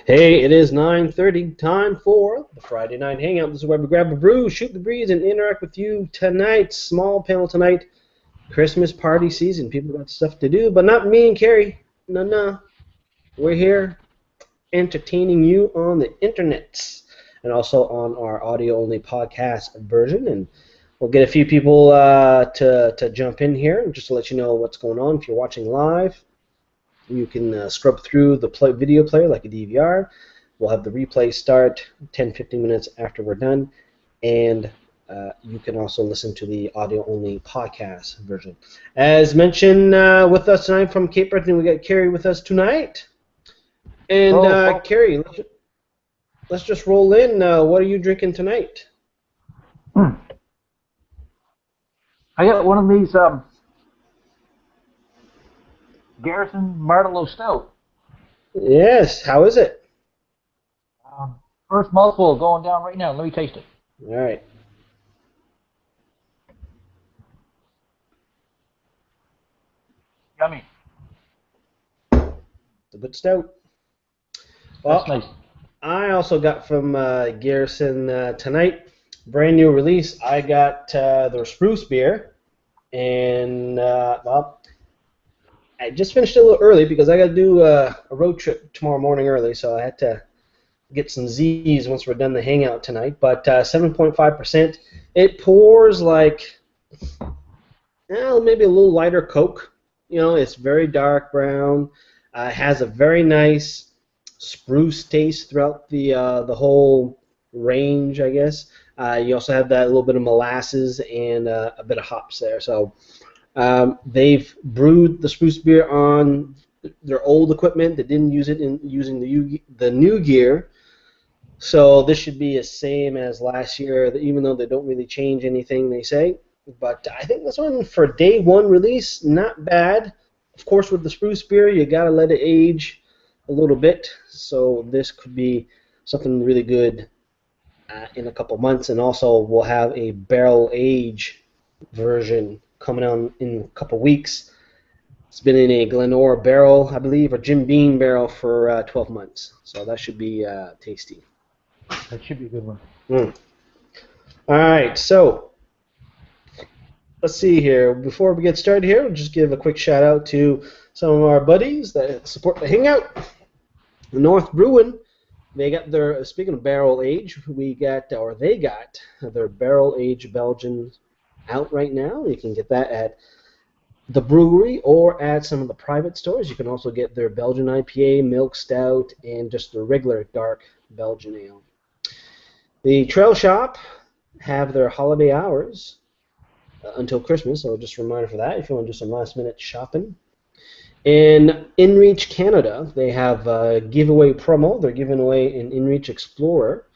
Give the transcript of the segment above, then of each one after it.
Hey, it is 9:30, time for the Friday Night Hangout. This is where we grab a brew, shoot the breeze, and interact with you tonight. Small panel tonight, Christmas party season. People got stuff to do, but not me and Carrie. No. We're here entertaining you on the internet and also on our audio-only podcast version. And we'll get a few people to jump in here just to let you know what's going on. If you're watching live, you can scrub through the video player like a DVR. We'll have the replay start 10-15 minutes after we're done, and you can also listen to the audio-only podcast version. As mentioned, with us tonight from Cape Breton, we got Carrie with us tonight. And Carrie, let's just roll in. What are you drinking tonight? I got one of these Garrison Martelo Stout. Yes, how is it? First mouthful going down right now. Let me taste it. All right. Yummy. It's a good stout. Well, that's nice. I also got from Garrison tonight, brand new release. I got their spruce beer, and well, I just finished it a little early because I got to do a road trip tomorrow morning early, so I had to get some Z's once we're done the hangout tonight. But 7.5%. It pours like maybe a little lighter Coke. You know, it's very dark brown. It has a very nice spruce taste throughout the whole range, I guess. You also have that little bit of molasses and a bit of hops there. So they've brewed the spruce beer on their old equipment. They didn't use it in using the new gear. So this should be the same as last year, even though they don't really change anything, they say. But I think this one, for day one release, not bad. Of course, with the spruce beer, you got to let it age a little bit, so this could be something really good in a couple months. And also we'll have a barrel age version coming out in a couple weeks. It's been in a Glenora barrel, I believe, or Jim Beam barrel for 12 months, so that should be tasty. That should be a good one. All right, so let's see here. Before we get started here, we'll just give a quick shout out to some of our buddies that support the Hangout. North Brewing, they got their, speaking of barrel age, they got their barrel age Belgian out right now. You can get that at the brewery or at some of the private stores. You can also get their Belgian IPA, milk stout, and just the regular dark Belgian ale. The Trail Shop have their holiday hours until Christmas, so just a reminder for that if you want to do some last minute shopping. In InReach Canada, they have a giveaway promo. They're giving away an InReach Explorer,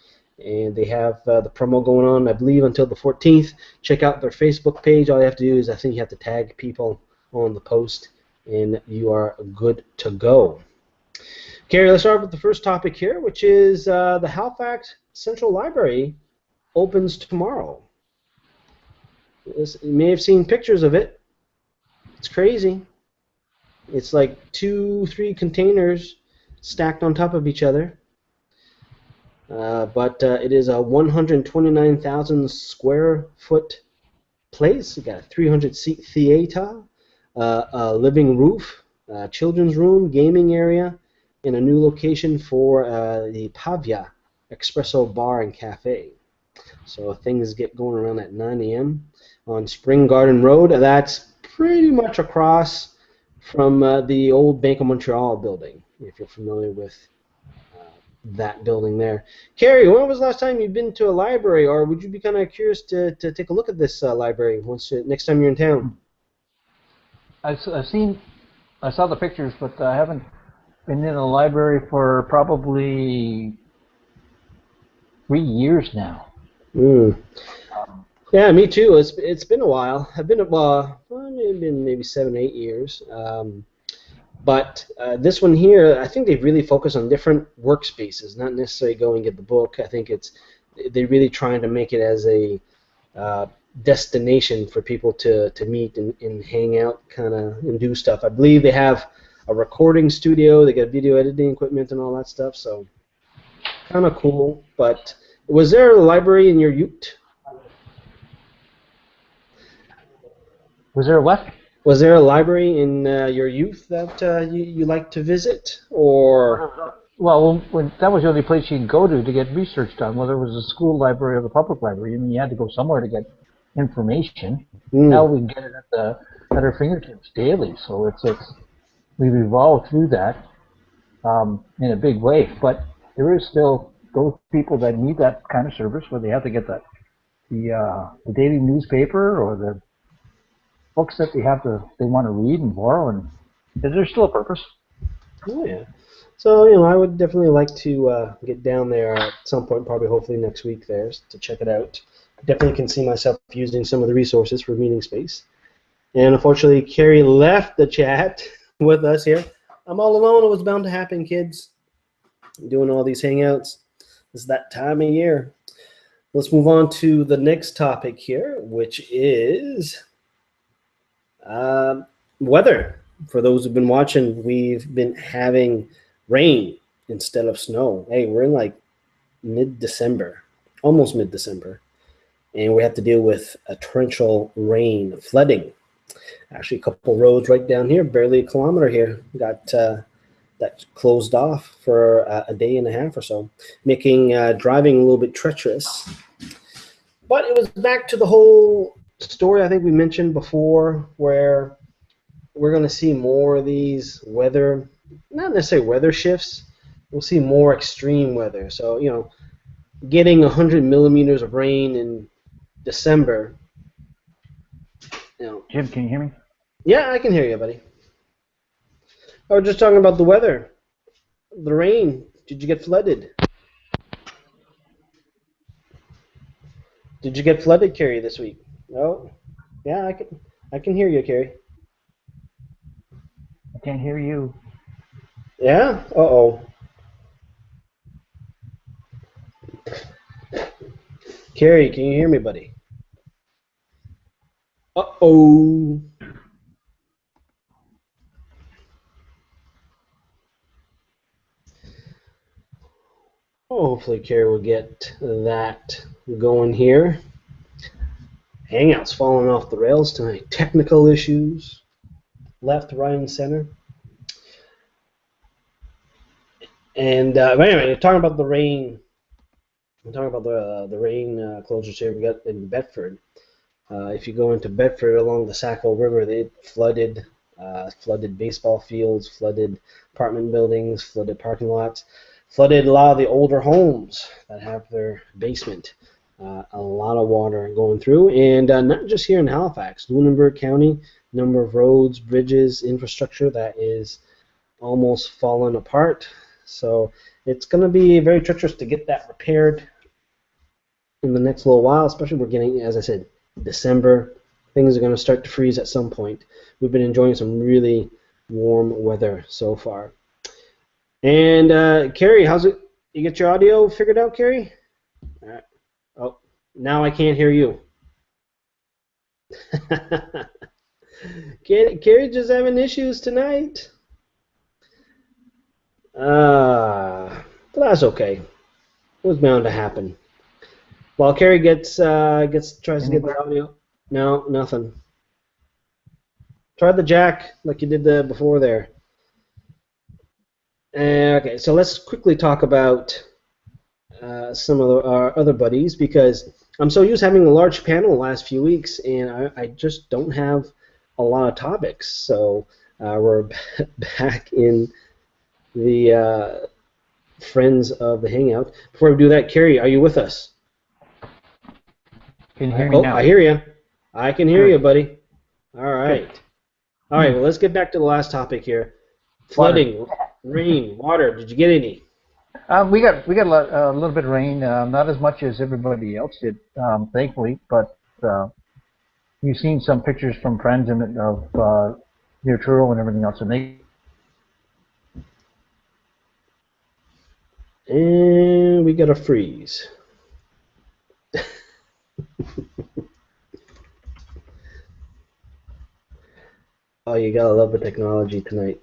and they have the promo going on, I believe, until the 14th. Check out their Facebook page. All you have to do is, I think you have to tag people on the post, and you are good to go. Carrie, let's start with the first topic here, which is the Halifax Central Library opens tomorrow. You may have seen pictures of it. It's crazy. It's like 2-3 containers stacked on top of each other. But it is a 129,000 square foot place. You got a 300-seat theater, a living roof, a children's room, gaming area, and a new location for the Pavia Espresso Bar and Cafe. So things get going around at 9 a.m. on Spring Garden Road. That's pretty much across from the old Bank of Montreal building, if you're familiar with that building there. Carrie, when was the last time you've been to a library, or would you be kind of curious to take a look at this library next time you're in town? I saw the pictures, but I haven't been in a library for probably 3 years now. Yeah, me too. It's been a while. I've been maybe 7-8 years. But this one here, I think they've really focused on different workspaces, not necessarily go and get the book. I think they're really trying to make it as a destination for people to meet and hang out kind of and do stuff. I believe they have a recording studio, they got video editing equipment and all that stuff, so kind of cool. But was there a library in your ute? Was there a what? Was there a library in your youth that you like to visit, or? Well, that was the only place you could go to get research done, whether it was a school library or the public library. I mean, you had to go somewhere to get information. Now Mm. we can get it at our fingertips daily. So we've evolved through that in a big way. But there is still those people that need that kind of service where they have to get the daily newspaper or the books that they want to read and borrow, and there's still a purpose. Oh yeah. So I would definitely like to get down there at some point, probably hopefully next week there to check it out. Definitely can see myself using some of the resources for meeting space. And unfortunately, Carrie left the chat with us here. I'm all alone. It was bound to happen, kids. Doing all these hangouts. It's that time of year. Let's move on to the next topic here, which is weather. For those who've been watching, we've been having rain instead of snow. Hey, we're in like mid-December, almost mid-December, and we have to deal with a torrential rain, flooding. Actually, a couple roads right down here, barely a kilometer here, got that closed off for a day and a half or so, making driving a little bit treacherous. But it was back to the whole story I think we mentioned before, where we're going to see more of these weather, not necessarily weather shifts. We'll see more extreme weather. So, getting 100 millimeters of rain in December. Jim, can you hear me? Yeah, I can hear you, buddy. I was just talking about the weather, the rain. Did you get flooded? Did you get flooded, Carrie, this week? No. Yeah, I can hear you, Carrie. I can't hear you. Yeah. Uh-oh. Carrie, can you hear me, buddy? Uh-oh. Hopefully, Carrie will get that going here. Hangout's falling off the rails tonight. Technical issues, left, right, and center. And but anyway, talking about the rain. I'm talking about the rain closures here we got in Bedford. If you go into Bedford along the Sackville River, they flooded baseball fields, flooded apartment buildings, flooded parking lots, flooded a lot of the older homes that have their basement. A lot of water going through, and not just here in Halifax, Lunenburg County, number of roads, bridges, infrastructure that is almost fallen apart. So it's going to be very treacherous to get that repaired in the next little while, especially we're getting, as I said, December. Things are going to start to freeze at some point. We've been enjoying some really warm weather so far. And Carrie, how's it? You get your audio figured out, Carrie? All right. Oh, now I can't hear you. Carrie just having issues tonight. But that's okay. It was bound to happen. While Carrie tries to get the audio. No, nothing. Try the jack like you did before there. Okay, so let's quickly talk about some of our other buddies, because I'm so used to having a large panel the last few weeks, and I just don't have a lot of topics. So we're back in the Friends of the Hangout. Before we do that, Carrie, are you with us? Can you hear me now? I hear you. I can hear you, buddy. All right. Good. All right, well, let's get back to the last topic here. Flooding, rain, water. Did you get any? We got a little bit of rain, not as much as everybody else did, thankfully. But you've seen some pictures from friends of near Truro and everything else, and And we got a freeze. Oh, you gotta love the technology tonight.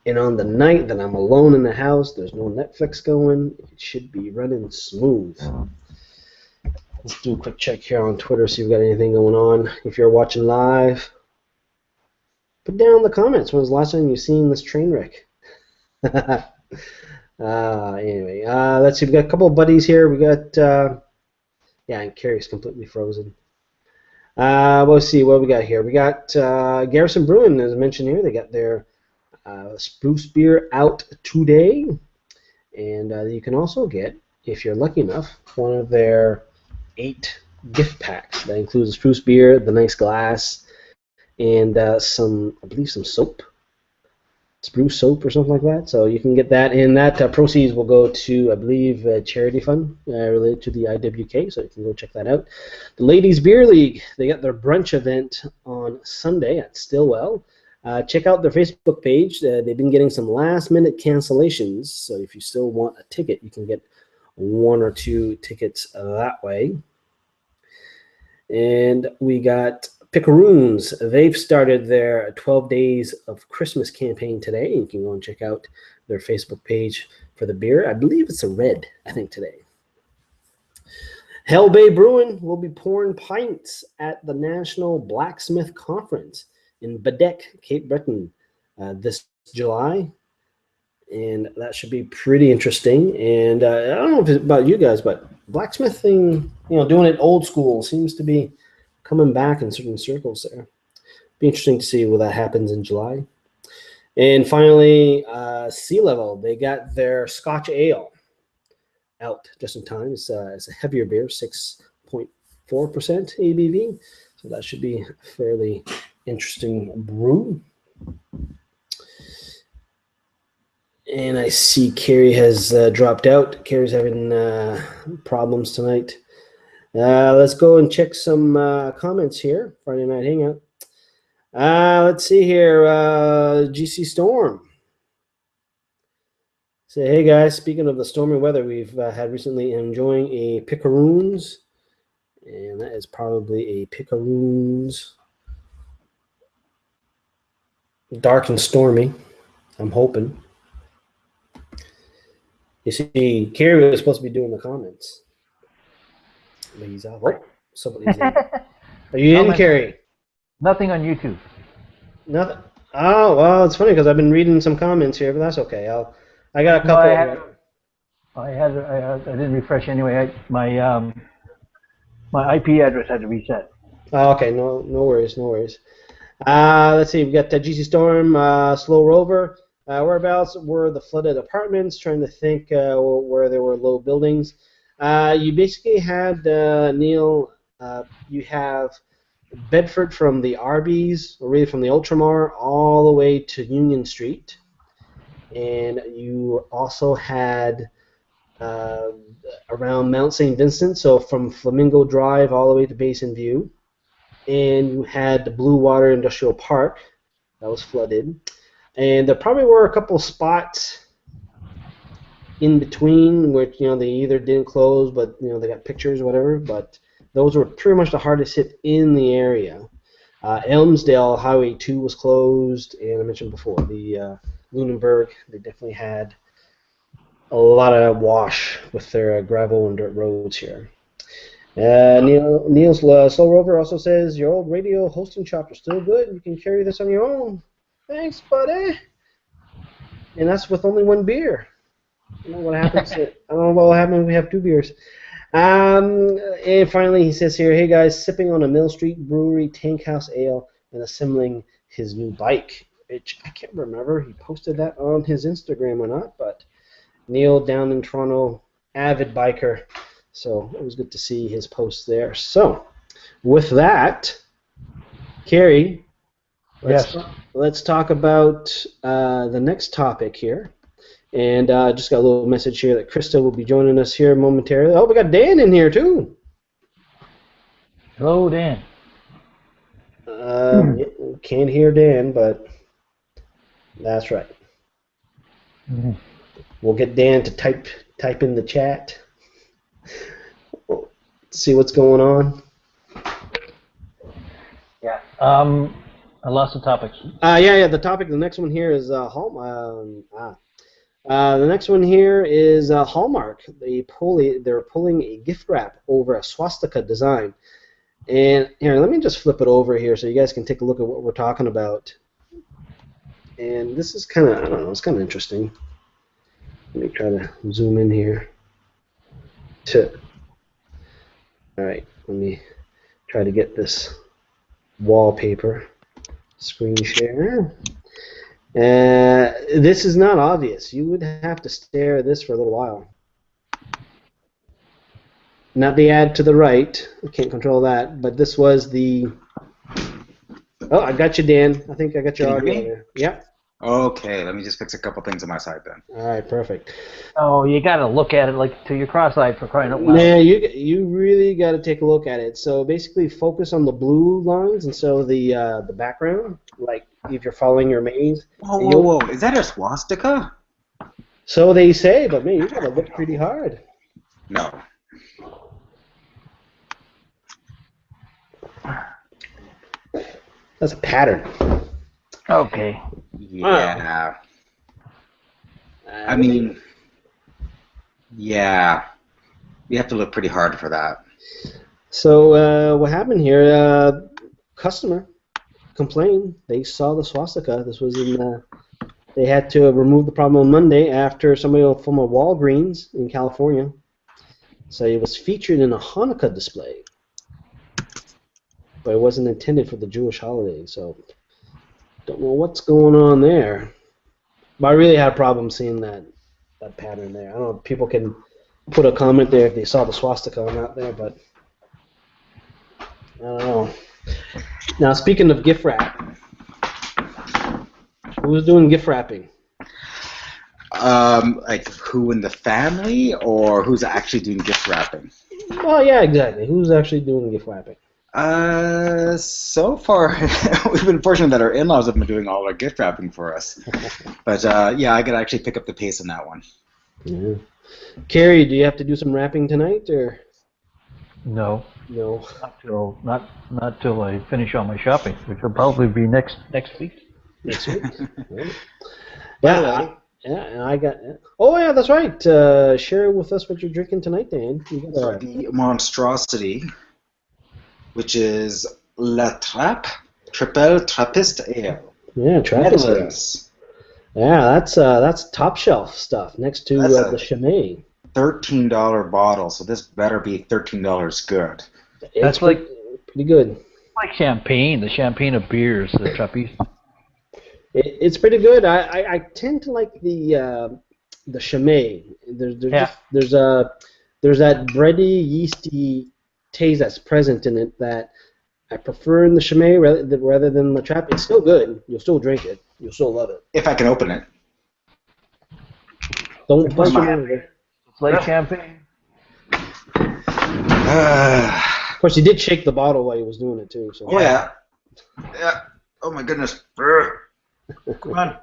And on the night that I'm alone in the house, there's no Netflix going, it should be running smooth. Let's do a quick check here on Twitter, see if we've got anything going on. If you're watching live, put down in the comments when's the last time you've seen this train wreck. Anyway, let's see. We got a couple of buddies here. We got, yeah, and Carrie's completely frozen. We'll see what we got here. We got Garrison Brewing, as mentioned here. They got their spruce beer out today. And you can also get, if you're lucky enough, one of their 8 gift packs. That includes a spruce beer, the nice glass, and some, I believe, some soap, spruce soap or something like that. So you can get that, and that proceeds will go to, I believe, a charity fund related to the IWK. So you can go check that out. The Ladies Beer League, they got their brunch event on Sunday at Stillwell. Check out their Facebook page. They've been getting some last-minute cancellations, so if you still want a ticket, you can get 1 or 2 tickets that way. And we got Picaroons. They've started their 12 Days of Christmas campaign today. You can go and check out their Facebook page for the beer. I believe it's a red, I think, today. Hell Bay Brewing will be pouring pints at the National Blacksmith Conference in Badek, Cape Breton, this July. And that should be pretty interesting. And I don't know if it's about you guys, but blacksmithing, doing it old school seems to be coming back in certain circles there. Be interesting to see where that happens in July. And finally, Sea Level, they got their Scotch Ale out just in time. It's a heavier beer, 6.4% ABV. So that should be a fairly interesting brew. And I see Carrie has dropped out. Carrie's having problems tonight. Let's go and check some comments here. Friday Night Hangout. Let's see here. GC Storm. Say, hey guys, speaking of the stormy weather we've had recently, enjoying a Picaroons. And that is probably a Picaroons. Dark and stormy, I'm hoping. You see, Carrie was supposed to be doing the comments. But he's out. Oh, somebody's in. Are you in, Carrie? Nothing on YouTube. Nothing. Oh, well, it's funny because I've been reading some comments here, but that's okay. I got a couple. I didn't refresh anyway. My IP address had to reset. Oh, okay, no worries, no worries. Let's see, we got GC Storm, Slow Rover. Whereabouts were the flooded apartments? Trying to think where there were low buildings. You basically had, Neil, you have Bedford from the Arby's, or really from the Ultramar, all the way to Union Street. And you also had around Mount St. Vincent, so from Flamingo Drive all the way to Basin View. And you had the Blue Water Industrial Park that was flooded. And there probably were a couple spots in between which, they either didn't close, but, they got pictures or whatever. But those were pretty much the hardest hit in the area. Elmsdale Highway 2 was closed, and I mentioned before, the Lunenburg, they definitely had a lot of wash with their gravel and dirt roads here. Neil's Slow Rover also says, your old radio hosting chops are still good. You can carry this on your own. Thanks, buddy. And that's with only 1 beer. I don't know what happens. I don't know what will happen when we have 2 beers. And finally, he says here, hey guys, sipping on a Mill Street Brewery Tank House Ale and assembling his new bike. Which I can't remember he posted that on his Instagram or not, but Neil down in Toronto, avid biker. So it was good to see his post there. So with that, Carrie, let's talk about the next topic here. And just got a little message here that Krista will be joining us here momentarily. Oh, we got Dan in here too. Hello, Dan. Can't hear Dan, but that's right. Mm-hmm. We'll get Dan to type in the chat. See what's going on. Yeah. I lost the topics. Yeah. The topic. The next one here is the next one here is Hallmark. They're pulling a gift wrap over a swastika design. And here, let me just flip it over here so you guys can take a look at what we're talking about. And this is kind of, I don't know, it's kind of interesting. Let me try to zoom in here. All right, let me try to get this wallpaper. Screen share. This is not obvious. You would have to stare at this for a little while. Not the ad to the right. I can't control that. But this was the... Oh, I got you, Dan. I think I got your audio there. Yep. Okay, let me just fix a couple things on my side then. All right, perfect. Oh, you got to look at it like till you're cross-eyed for crying out loud. Man, you really got to take a look at it. So basically, focus on the blue lines, and so the background, like if you're following your maze. Whoa! Is that a swastika? So they say, but man, you got to look pretty hard. No. That's a pattern. Okay. Yeah. I mean, yeah. You have to look pretty hard for that. So what happened here? Customer complained. They saw the swastika. This was in. They had to remove the problem on Monday after somebody from a Walgreens in California. So it was featured in a Hanukkah display, but it wasn't intended for the Jewish holiday. So don't know what's going on there. But I really had a problem seeing that pattern there. I don't know if people can put a comment there if they saw the swastika or not there, but I don't know. Now, speaking of gift wrap, who's doing gift wrapping? Like who in the family, or who's actually doing gift wrapping? Well, yeah, exactly. Who's actually doing gift wrapping? So far, we've been fortunate that our in-laws have been doing all our gift wrapping for us. But yeah, I could actually pick up the pace on that one. Yeah. Carrie, do you have to do some wrapping tonight, or? No. No. Not till I finish all my shopping, which will probably be next week. Next week. Yeah. And I got. Oh yeah, that's right. Share with us what you're drinking tonight, Dan. You got The monstrosity, which is La Trappe Triple Trappist Ale. Yeah, Trappist. Netherlands. Yeah, that's top shelf stuff next to the Chimay. $13 bottle, so this better be $13 good. That's like pretty good. Like champagne, the champagne of beers, the Trappist. It's pretty good. I tend to like the Chimay. There's that bready, yeasty taste that's present in it that I prefer in the Chimay rather than the Trap. It's still good. You'll still drink it. You'll still love it. If I can open it. Don't bust your monitor. It's like champagne. Of course, he did shake the bottle while he was doing it too. So. Oh yeah. Yeah. Oh my goodness. Come on.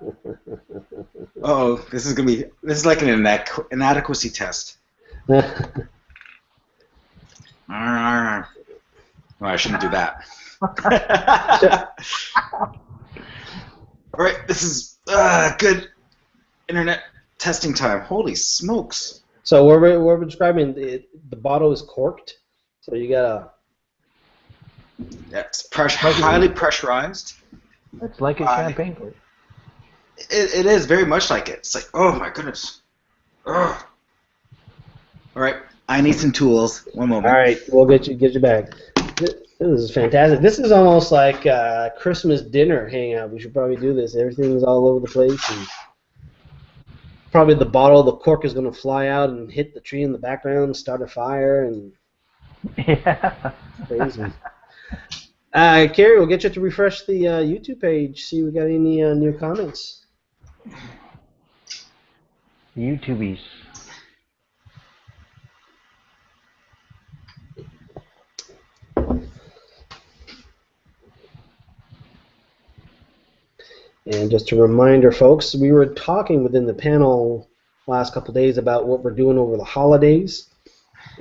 Oh, this is like an inadequacy test. Oh, I shouldn't do that. All right, this is good internet testing time. Holy smokes! So we're describing the bottle is corked, so you gotta. Yeah, it's highly pressurized. It's like a champagne cork. It is very much like it. It's like, oh my goodness. Ugh. All right, I need some tools. One moment. All right, we'll get you back. This is fantastic. This is almost like a Christmas dinner hangout. We should probably do this. Everything's all over the place, and probably the cork is going to fly out and hit the tree in the background, start a fire, and yeah, crazy. Carrie, we'll get you to refresh the YouTube page. See if we got any new comments. YouTubies. And just a reminder, folks, we were talking within the panel last couple of days about what we're doing over the holidays.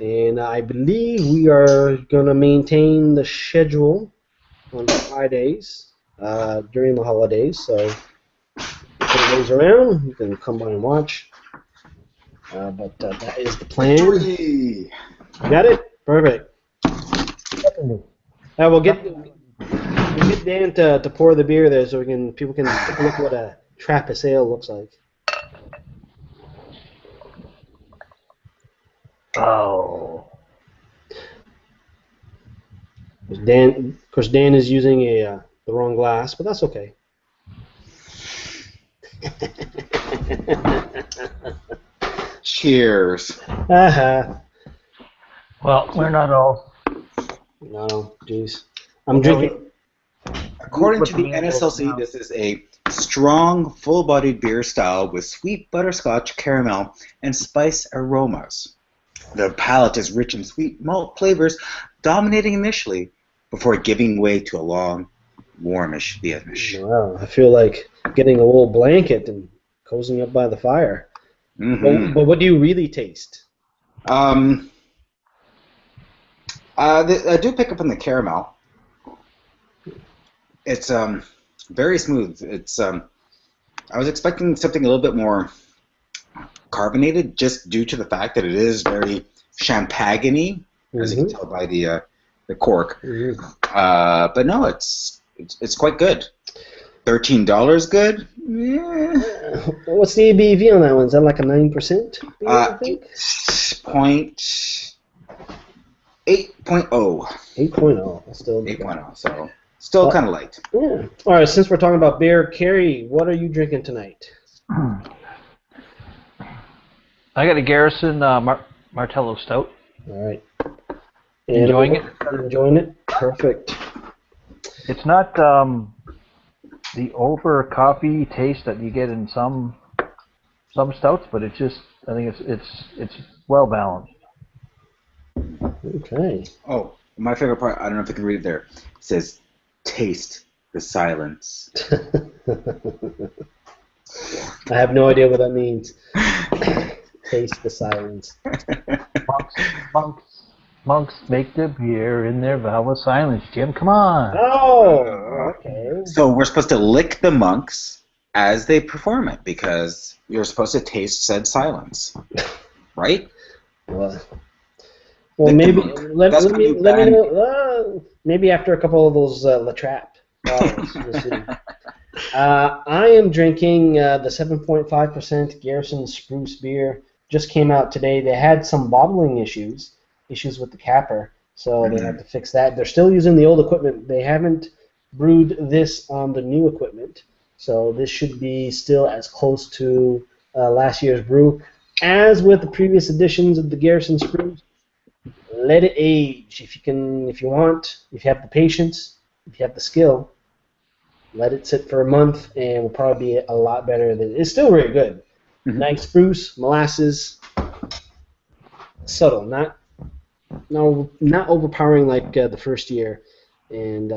And I believe we are going to maintain the schedule on Fridays. during the holidays. So if anybody's around, you can come by and watch. But that is the plan. Victory! You got it? Perfect. We'll get Dan to pour the beer there so people can take a look at what a Trappist ale looks like. Oh. Dan, of course, Dan is using the wrong glass, but that's okay. Cheers. Uh-huh. Well, we're not all. No, jeez. I'm drinking. According to the NSLC, this is a strong, full-bodied beer style with sweet butterscotch, caramel, and spice aromas. The palate is rich in sweet malt flavors, dominating initially before giving way to a long, warmish finish. Wow, I feel like getting a little blanket and cozying up by the fire. Mm-hmm. But what do you really taste? I do pick up on the caramel. It's very smooth. It's I was expecting something a little bit more carbonated, just due to the fact that it is very champagne-y, as you can tell by the cork. Mm-hmm. But no, it's quite good. $13 good? Yeah. What's the ABV on that one? Is that like a 9%? I think? 8.0. 8.0. Still 8.0. So still kind of light. Yeah. All right. Since we're talking about beer, Carrie, what are you drinking tonight? I got a Garrison Martello Stout. All right. And enjoying it? Enjoying it? Perfect. It's not the over coffee taste that you get in some stouts, but it's just, I think it's well balanced. Okay. Oh, my favorite part, I don't know if you can read it there. It says, taste the silence. I have no idea what that means. Taste the silence. Monks make the beer in their vow of silence. Jim, come on. Oh, okay. So we're supposed to lick the monks as they perform it because you're supposed to taste said silence, right? Well, maybe let me know. Maybe after a couple of those La Trappe bottles. We'll see. I am drinking the 7.5% Garrison Spruce beer. Just came out today. They had some bottling issues with the capper, so they had to fix that. They're still using the old equipment. They haven't brewed this on the new equipment, so this should be still as close to last year's brew. As with the previous editions of the Garrison Spruce, let it age. If you want, if you have the patience, if you have the skill, let it sit for a month, and will probably be a lot better. It's still very good. Mm-hmm. Nice spruce, molasses, subtle, not overpowering like the first year, and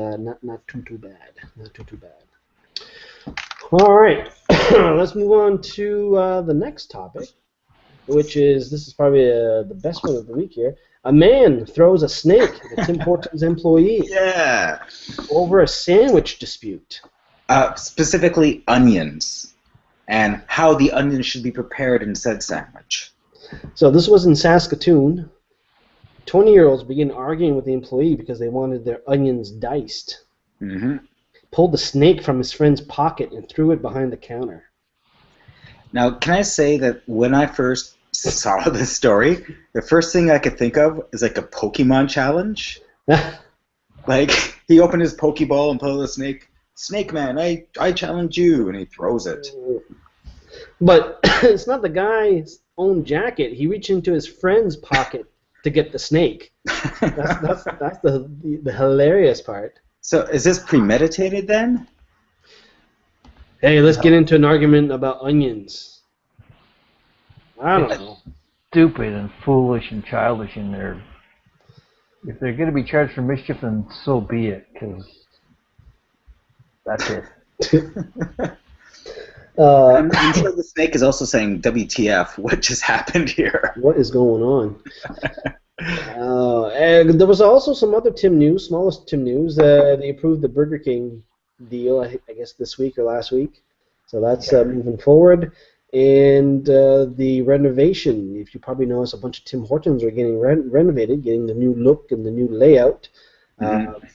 not too bad. Not too bad. All right, let's move on to the next topic, which is, this is probably the best one of the week here. A man throws a snake at Tim Hortons employee. Yeah. Over a sandwich dispute. Specifically onions, and how the onions should be prepared in said sandwich. So this was in Saskatoon. 20-year-olds began arguing with the employee because they wanted their onions diced. Mm-hmm. Pulled the snake from his friend's pocket and threw it behind the counter. Now, can I say that when I first saw this story, the first thing I could think of is like a Pokemon challenge. Like, he opened his Pokeball and pulled the snake. Snake Man, I challenge you, and he throws it. But it's not the guy's own jacket. He reached into his friend's pocket to get the snake. That's the hilarious part. So is this premeditated then? Hey, let's get into an argument about onions. I don't know. Stupid and foolish and childish in there. If they're going to be charged for mischief, then so be it, because that's it. I'm sure the snake is also saying, WTF, what just happened here? What is going on? And there was also some other Tim news, smallest Tim news. They approved the Burger King deal, I guess this week or last week. So that's moving forward. And the renovation, if you probably noticed, a bunch of Tim Hortons are getting renovated, getting the new look and the new layout,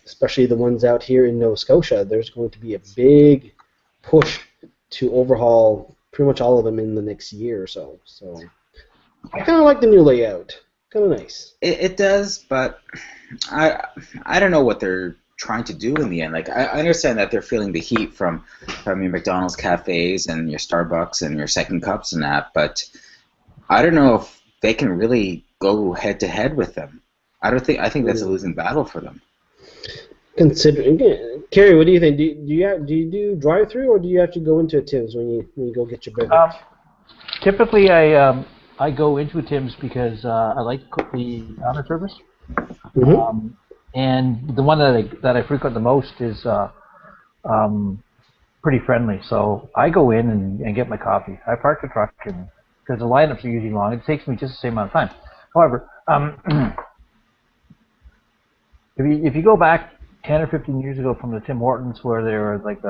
especially the ones out here in Nova Scotia. There's going to be a big push to overhaul pretty much all of them in the next year or so. So I kind of like the new layout. Kind of nice. It does, but I don't know what they're trying to do in the end. Like I understand that they're feeling the heat from your McDonald's cafes and your Starbucks and your Second Cups and that, but I don't know if they can really go head to head with them. I think that's a losing battle for them. Considering, Carrie, what do you think? Do you do drive through or do you have to go into a Tim's when you go get your beverage? Typically, I go into a Tim's because I like the counter service. Mm-hmm. And the one that I frequent the most is pretty friendly. So I go in and get my coffee. I park the truck because the lineups are usually long. It takes me just the same amount of time. However, if you go back 10 or 15 years ago from the Tim Hortons where they were like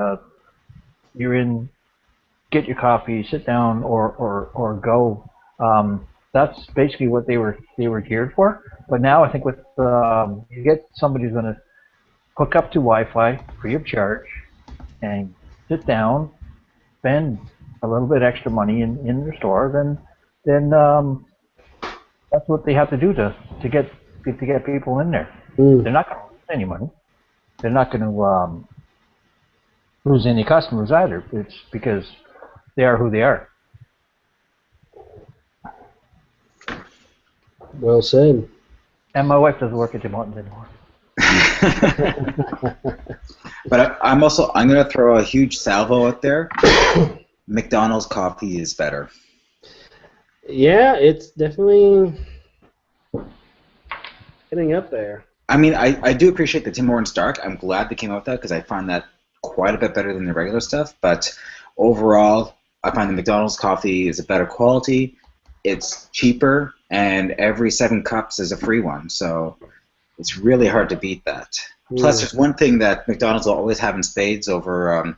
you're in, get your coffee, sit down or go. That's basically what they were geared for. But now I think with you get somebody who's going to hook up to Wi-Fi free of charge and sit down, spend a little bit extra money in their store, then that's what they have to do to get people in there. They're not going to lose any money. They're not going to lose any customers either. It's because they are who they are. Well said. And my wife doesn't work at Tim Hortons anymore. But I'm going to throw a huge salvo out there. McDonald's coffee is better. Yeah, it's definitely getting up there. I mean, I do appreciate the Tim Hortons Dark. I'm glad they came out with that because I find that quite a bit better than the regular stuff. But overall, I find the McDonald's coffee is a better quality. It's cheaper, and every 7 cups is a free one. So it's really hard to beat that. Plus, there's one thing that McDonald's will always have in spades over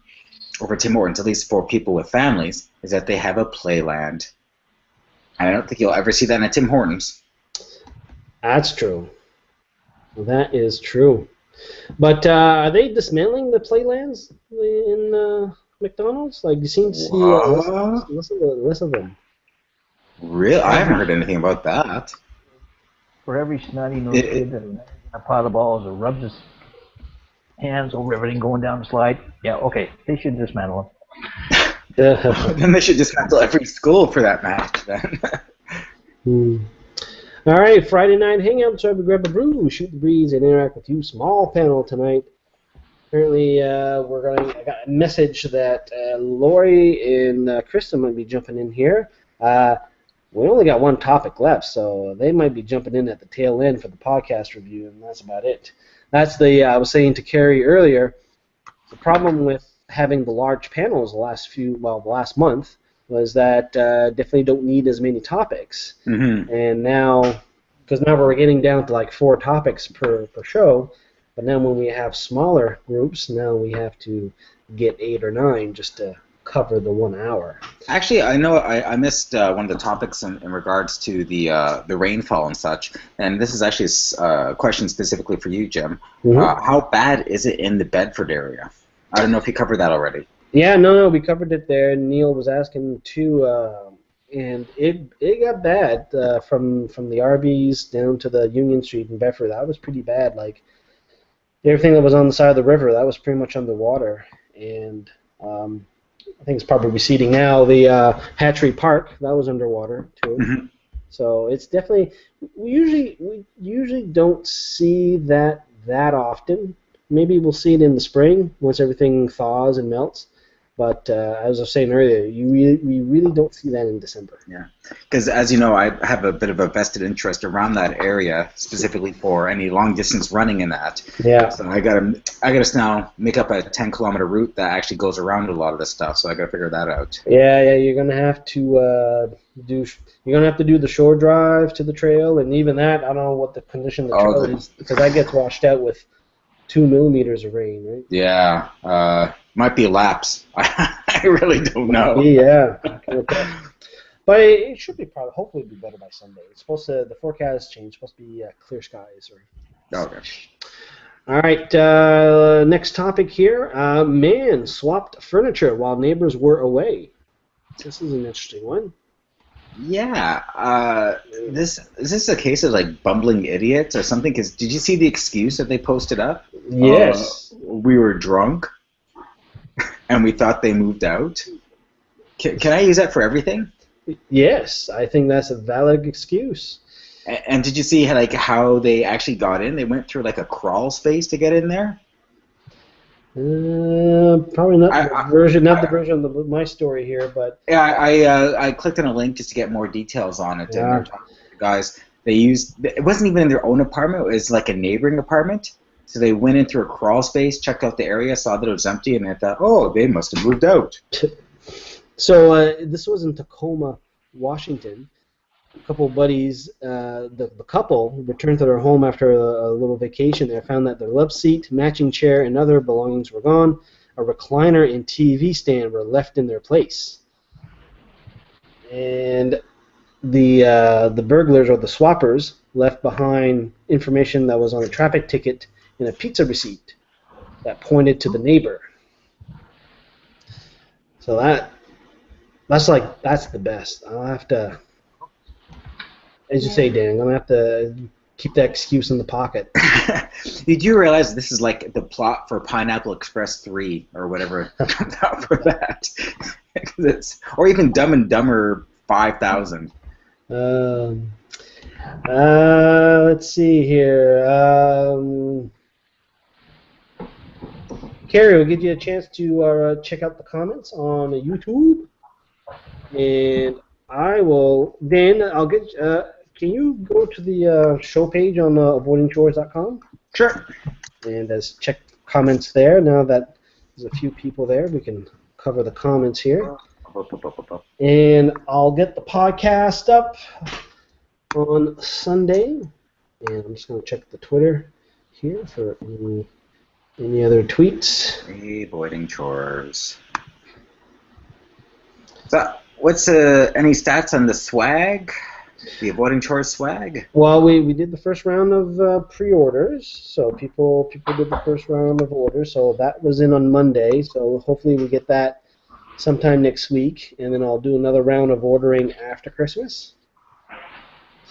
Tim Hortons, at least for people with families, is that they have a playland. I don't think you'll ever see that at Tim Hortons. That's true. That is true. But are they dismantling the playlands in McDonald's? Like, you seem to see less of them. Really? I haven't heard anything about that. For every snotty-nosed kid that in a pot of balls or rubs his hands over everything going down the slide, yeah, okay, they should dismantle them. Then they should dismantle every school for that matter, then. All right, Friday night hangout. So I would grab a brew, shoot the breeze, and interact with you. Small panel tonight. Apparently, I got a message that Lori and Krista might be jumping in here. We only got one topic left, so they might be jumping in at the tail end for the podcast review, and that's about it. That's I was saying to Carrie earlier, the problem with having the large panels the last month was that definitely don't need as many topics. Mm-hmm. And now, because now we're getting down to like 4 topics per show, but now when we have smaller groups, now we have to get 8 or 9 just to cover the 1 hour. Actually, I know I missed one of the topics in regards to the rainfall and such, and this is actually a question specifically for you, Jim. Mm-hmm. How bad is it in the Bedford area? I don't know if you covered that already. Yeah, no, we covered it there. Neil was asking too, and it got bad from the RVs down to the Union Street in Bedford. That was pretty bad. Like everything that was on the side of the river, that was pretty much underwater, and I think it's probably receding now. The Hatchery Park, that was underwater too. Mm-hmm. So it's definitely we usually don't see that often. Maybe we'll see it in the spring once everything thaws and melts. But as I was saying earlier, we really don't see that in December. Yeah, because as you know, I have a bit of a vested interest around that area, specifically for any long distance running in that. Yeah. So I gotta now make up a 10-kilometer route that actually goes around a lot of this stuff. So I gotta figure that out. Yeah, you're gonna have to do the shore drive to the trail, and even that, I don't know what the condition of the trail is because that gets washed out with 2 millimeters of rain, right? Yeah, might be a lapse. I really don't know. Yeah. But it should be probably, hopefully, be better by Sunday. It's supposed to. The forecast changed. It's supposed to be clear skies or Okay. such. All right. Next topic here. Man swapped furniture while neighbors were away. This is an interesting one. Yeah, this is this a case of like bumbling idiots or something? Because did you see the excuse that they posted up? Yes. We were drunk and we thought they moved out. Can I use that for everything? Yes. I think that's a valid excuse. And did you see how they actually got in? They went through like a crawl space to get in there. Probably not I, the I, version, not the I, version of my story here, but yeah, I clicked on a link just to get more details on it, and yeah. they're talking to the guys. They used it wasn't even in their own apartment; it was like a neighboring apartment. So they went in through a crawl space, checked out the area, saw that it was empty, and they thought, "Oh, they must have moved out." So this was in Tacoma, Washington. A couple of buddies, the couple returned to their home after a little vacation. They found that their love seat, matching chair, and other belongings were gone. A recliner and TV stand were left in their place. And the burglars or the swappers left behind information that was on a traffic ticket and a pizza receipt that pointed to the neighbor. So that's the best. I'll have to, as you say, Dan, I'm gonna have to keep that excuse in the pocket. Did you realize this is like the plot for Pineapple Express 3 or whatever comes out for that? Or even Dumb and Dumber 5000. Let's see here. Carrie, we'll give you a chance to check out the comments on YouTube, and I will. Dan, I'll get. Can you go to the show page on avoidingchores.com Sure. and check comments there? Now that there's a few people there, we can cover the comments here. And I'll get the podcast up on Sunday, and I'm just going to check the Twitter here for any other tweets. Avoiding chores. So, what's any stats on the swag? The avoiding chores swag? Well, we did the first round of pre-orders, so people did the first round of orders, so that was in on Monday. So hopefully we get that sometime next week, and then I'll do another round of ordering after Christmas.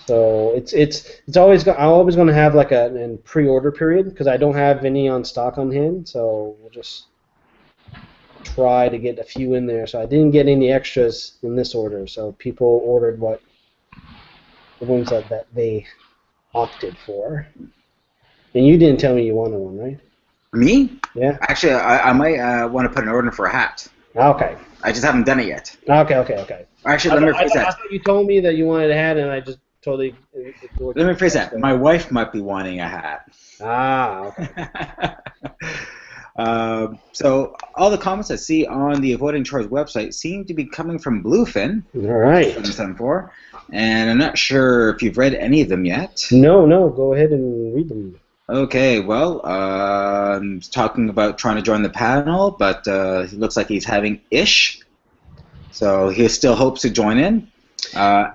So it's always I'm always going to have like a pre-order period because I don't have any on stock on hand. So we'll just try to get a few in there. So I didn't get any extras in this order. So people ordered the ones that they opted for. And you didn't tell me you wanted one, right? Me? Yeah. Actually, I might want to put an order for a hat. Okay. I just haven't done it yet. Okay. Actually, let me phrase I that. thought you told me that you wanted a hat, and I just totally ignored you. Let me phrase that. My wife might be wanting a hat. Okay. So all the comments I see on the Avoiding Chores website seem to be coming from Bluefin. All right. 774, and I'm not sure if you've read any of them yet. No. Go ahead and read them. Okay, well, I'm talking about trying to join the panel, but he looks like he's having ish, so he still hopes to join in.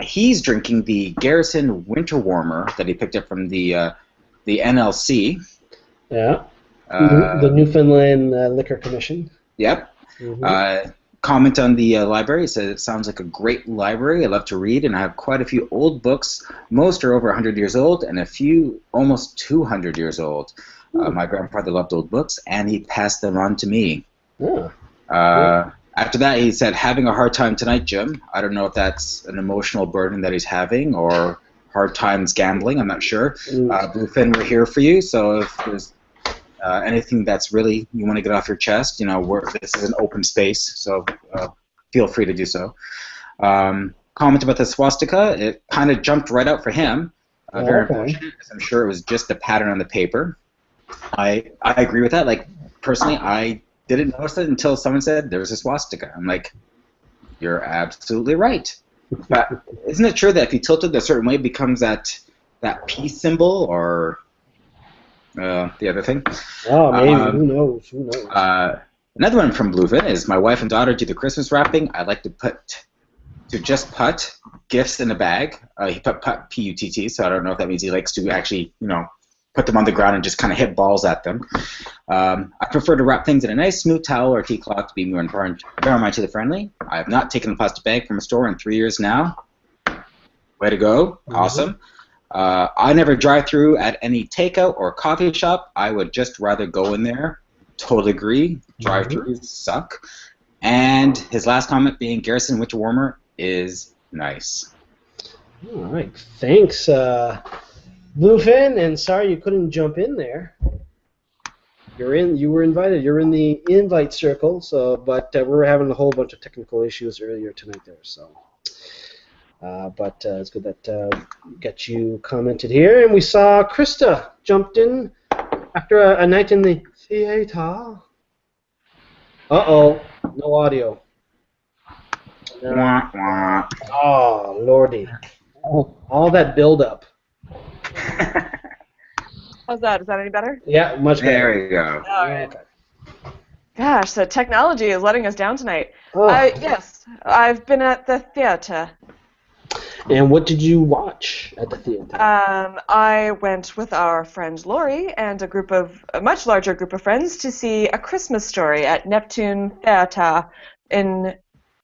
He's drinking the Garrison Winter Warmer that he picked up from the NLC. Yeah. The Newfoundland Liquor Commission. Yep. Mm-hmm. Comment on the library. He said it sounds like a great library. I love to read, and I have quite a few old books. Most are over 100 years old, and a few almost 200 years old. My grandfather loved old books, and he passed them on to me. Yeah. After that, he said, having a hard time tonight, Jim. I don't know if that's an emotional burden that he's having or hard times gambling. I'm not sure. Bluefin, we're here for you, so if there's anything that's really you want to get off your chest, this is an open space, so feel free to do so. Comment about the swastika, it kind of jumped right out for him. Very unfortunate, because I'm sure it was just a pattern on the paper. I agree with that. Like, personally, I didn't notice it until someone said there was a swastika. I'm like, you're absolutely right. But isn't it true that if you tilt it a certain way, it becomes that peace symbol, or the other thing. Oh, maybe. Um, Who knows? Who knows? Another one from Bluefin is my wife and daughter do the Christmas wrapping. I like to just put gifts in a bag. He put put P-U-T-T, so I don't know if that means he likes to actually, put them on the ground and just kind of hit balls at them. I prefer to wrap things in a nice smooth towel or tea cloth to be more environmentally friendly. I have not taken a plastic bag from a store in 3 years now. Way to go. Awesome. I never drive through at any takeout or coffee shop. I would just rather go in there. Totally agree. Drive-throughs suck. And his last comment being Garrison Winter Warmer is nice. All right. Thanks, Bluefin, and sorry you couldn't jump in there. You were invited. You're in the invite circle, but we were having a whole bunch of technical issues earlier tonight there, so. But it's good that got you commented here. And we saw Krista jumped in after a night in the theater. Uh-oh, no audio. Wah, wah. Oh, lordy. All that build-up. How's that? Is that any better? Yeah, much better. There you go. All right. Okay. Gosh, so technology is letting us down tonight. Oh. Yes, I've been at the theater. And what did you watch at the theater? I went with our friend Lori and a much larger group of friends to see A Christmas Story at Neptune Theater in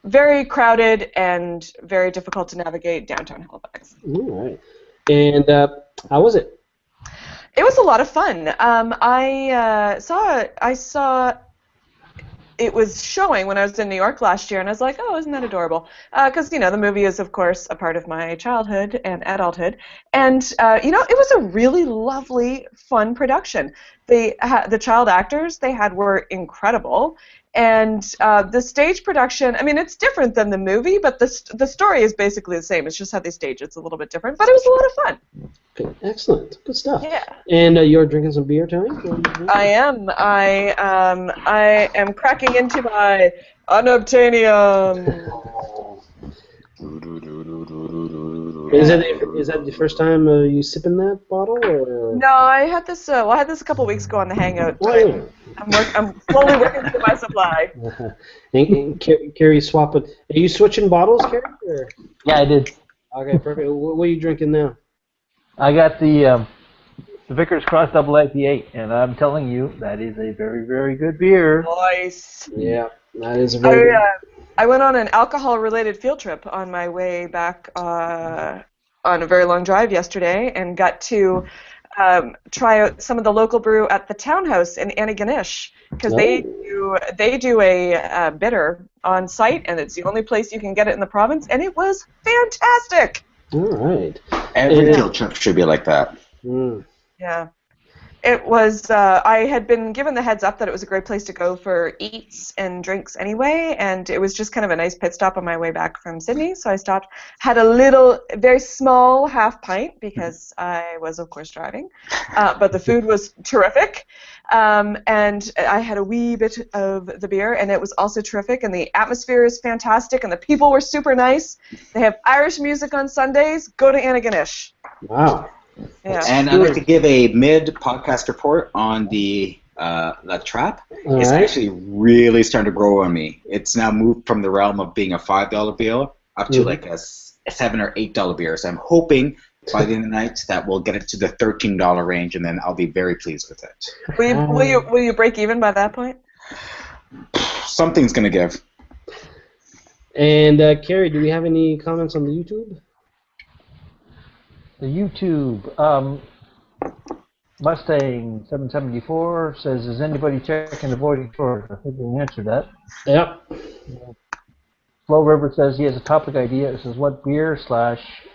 very crowded and very difficult to navigate downtown Halifax. All right. And how was it? It was a lot of fun. I saw it was showing when I was in New York last year, and I was like, oh, isn't that adorable? Because, the movie is, of course, a part of my childhood and adulthood. And, it was a really lovely, fun production. The child actors they had were incredible. And the stage production, I mean, it's different than the movie, but the story is basically the same. It's just how they stage it's a little bit different, but it was a lot of fun. Okay, excellent. Good stuff. Yeah. And you're drinking some beer tonight? I am. I am cracking into my unobtainium. Is that the first time you sipping that bottle? Or? No, I had this. I had this a couple weeks ago on the Hangout. Oh, yeah. I'm slowly working through my supply. And Carrie swapping. Are you switching bottles, Carrie? Or? Yeah, I did. Okay, perfect. What are you drinking now? I got the Vickers Cross Double IPA, and I'm telling you, that is a very, very good beer. Nice. Yeah, that is a very good. I went on an alcohol-related field trip on my way back on a very long drive yesterday, and got to try out some of the local brew at the Townhouse in Antigonish, because they do a bitter on site, and it's the only place you can get it in the province, and it was fantastic. All right. Every field trip should be like that. Mm. Yeah. It was, I had been given the heads up that it was a great place to go for eats and drinks anyway, and it was just kind of a nice pit stop on my way back from Sydney, so I stopped, had a very small half pint, because I was, of course, driving, but the food was terrific, and I had a wee bit of the beer, and it was also terrific, and the atmosphere is fantastic, and the people were super nice. They have Irish music on Sundays. Go to Antigonish. Wow. Yeah. And I'd like to give a mid-podcast report on the La Trappe. It's actually really starting to grow on me. It's now moved from the realm of being a $5 beer up to like a $7 or $8 beer. So I'm hoping by the end of the night that we'll get it to the $13 range, and then I'll be very pleased with it. Will you break even by that point? Something's going to give. And Carrie, do we have any comments on the YouTube? The YouTube, Mustang 774 says, is anybody checking the voiding shores? I think we answered that. Yep. Flow River says he has a topic idea. It says, what beer /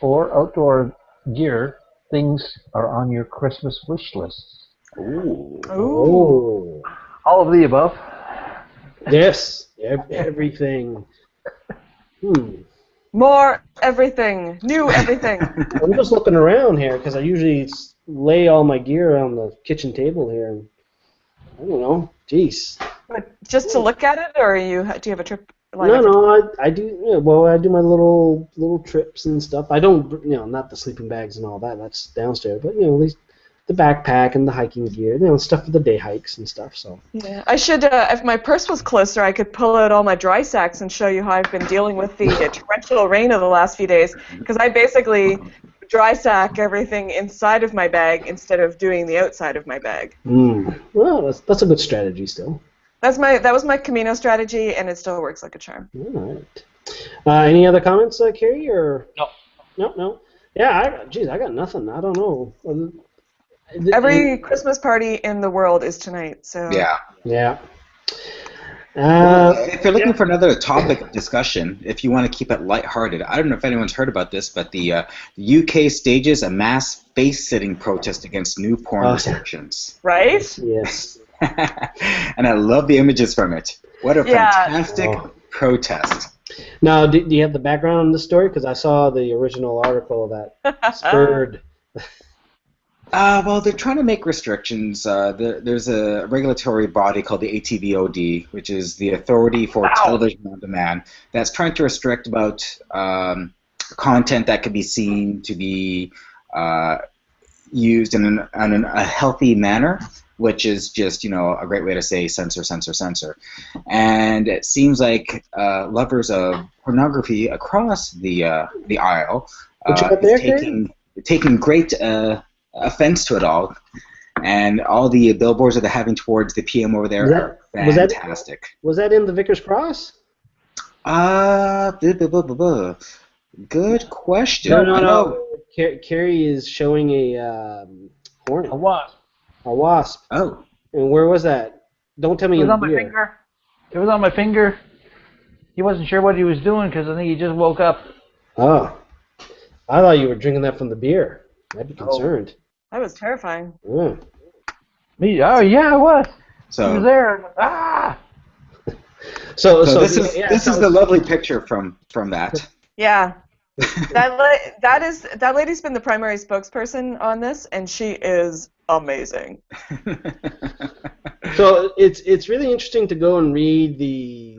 or outdoor gear things are on your Christmas wish list? Ooh. Oh. All of the above. Yes. Everything. More everything. New everything. I'm just looking around here because I usually lay all my gear on the kitchen table here. And I don't know. Jeez. But just to look at it, or do you have a trip lined up? No, I do. Yeah, well, I do my little trips and stuff. I don't, not the sleeping bags and all that. That's downstairs. But at least the backpack and the hiking gear, stuff for the day hikes and stuff. So Yeah, I should. If my purse was closer, I could pull out all my dry sacks and show you how I've been dealing with the torrential rain of the last few days. Because I basically dry sack everything inside of my bag instead of doing the outside of my bag. Well, that's a good strategy still. That was my Camino strategy, and it still works like a charm. All right. Any other comments, Carrie? Or No. No. Yeah, I got nothing. I don't know. Every Christmas party in the world is tonight, so... Yeah. If you're looking for another topic of discussion, if you want to keep it lighthearted, I don't know if anyone's heard about this, but the UK stages a mass face-sitting protest against new porn restrictions. Right? Yes. And I love the images from it. What a fantastic protest. Now, do you have the background on this story? Because I saw the original article that spurred... Well, they're trying to make restrictions. There's a regulatory body called the ATVOD, which is the Authority for Television on Demand, that's trying to restrict about content that can be seen to be used in a healthy manner, which is just, a great way to say censor, censor, censor. And it seems like lovers of pornography across the aisle is taking great... offense to it all, and all the billboards that they're having towards the PM over there are fantastic. Was that in the Vickers Cross? Good question. No. Carrie is showing a hornet. A wasp. A wasp. Oh. And where was that? Don't tell me It was in on the my beer. finger. It was on my finger. He wasn't sure what he was doing because I think he just woke up. Oh. I thought you were drinking that from the beer. I'd be concerned. That was terrifying. Me? Oh yeah, I was. So he was there. So this is the lovely picture from that. Yeah. That lady's been the primary spokesperson on this, and she is amazing. So it's really interesting to go and read the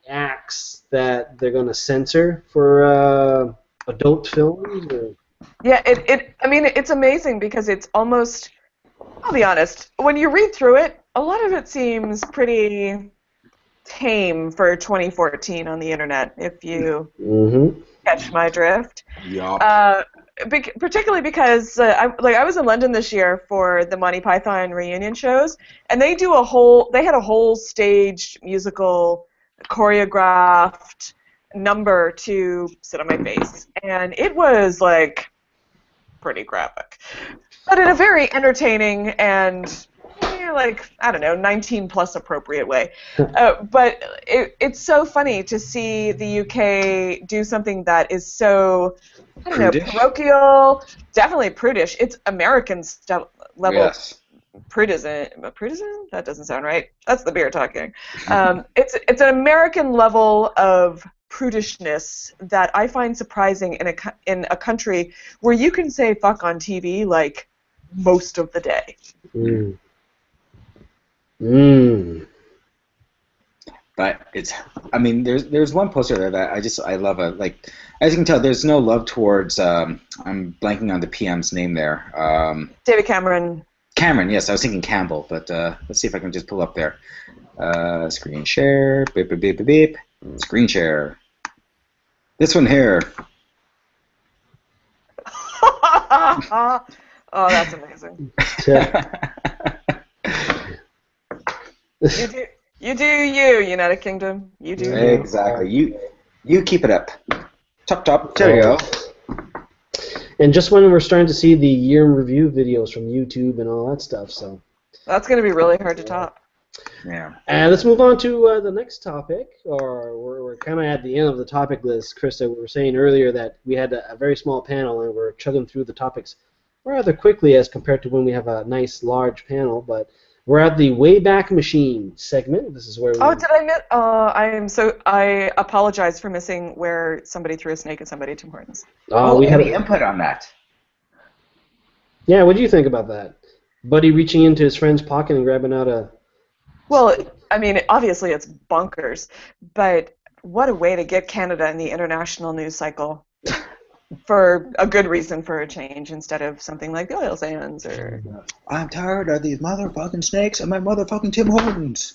acts that they're going to censor for adult films. Yeah, it's amazing because it's almost, I'll be honest, when you read through it, a lot of it seems pretty tame for 2014 on the internet, if you catch my drift. Yeah. Particularly because I was in London this year for the Monty Python reunion shows, and they had a whole staged musical choreographed number to sit on my face, and it was like pretty graphic, but in a very entertaining and 19 plus appropriate way. But it's so funny to see the UK do something that is so parochial, definitely prudish. It's American level. Yes. Prudism? That doesn't sound right. That's the beer talking. It's an American level of prudishness that I find surprising in a country where you can say fuck on TV like most of the day. But there's one poster there that I love. Like, as you can tell, there's no love towards. I'm blanking on the PM's name there. David Cameron. Cameron, yes, I was thinking Campbell, but let's see if I can just pull up there. Screen share, beep, beep, beep, beep, beep. Screen share. This one here. Oh, that's amazing. You do you, United Kingdom. You do you. Exactly. You keep it up. Top. There you go. And just when we're starting to see the year in review videos from YouTube and all that stuff, so that's going to be really hard to top. Yeah. And let's move on to the next topic, or we're kind of at the end of the topic list. Krista, we were saying earlier that we had a very small panel and we're chugging through the topics rather quickly as compared to when we have a nice large panel, but we're at the Wayback Machine segment. This is where we... Oh, did I miss? I apologize for missing where somebody threw a snake at somebody at Tim Hortons. We had any input on that. Yeah, what do you think about that? Buddy reaching into his friend's pocket and grabbing out a... Well, obviously it's bonkers, but what a way to get Canada in the international news cycle. for a good reason for a change instead of something like the oil sands or. I'm tired of these motherfucking snakes and my motherfucking Tim Hortons.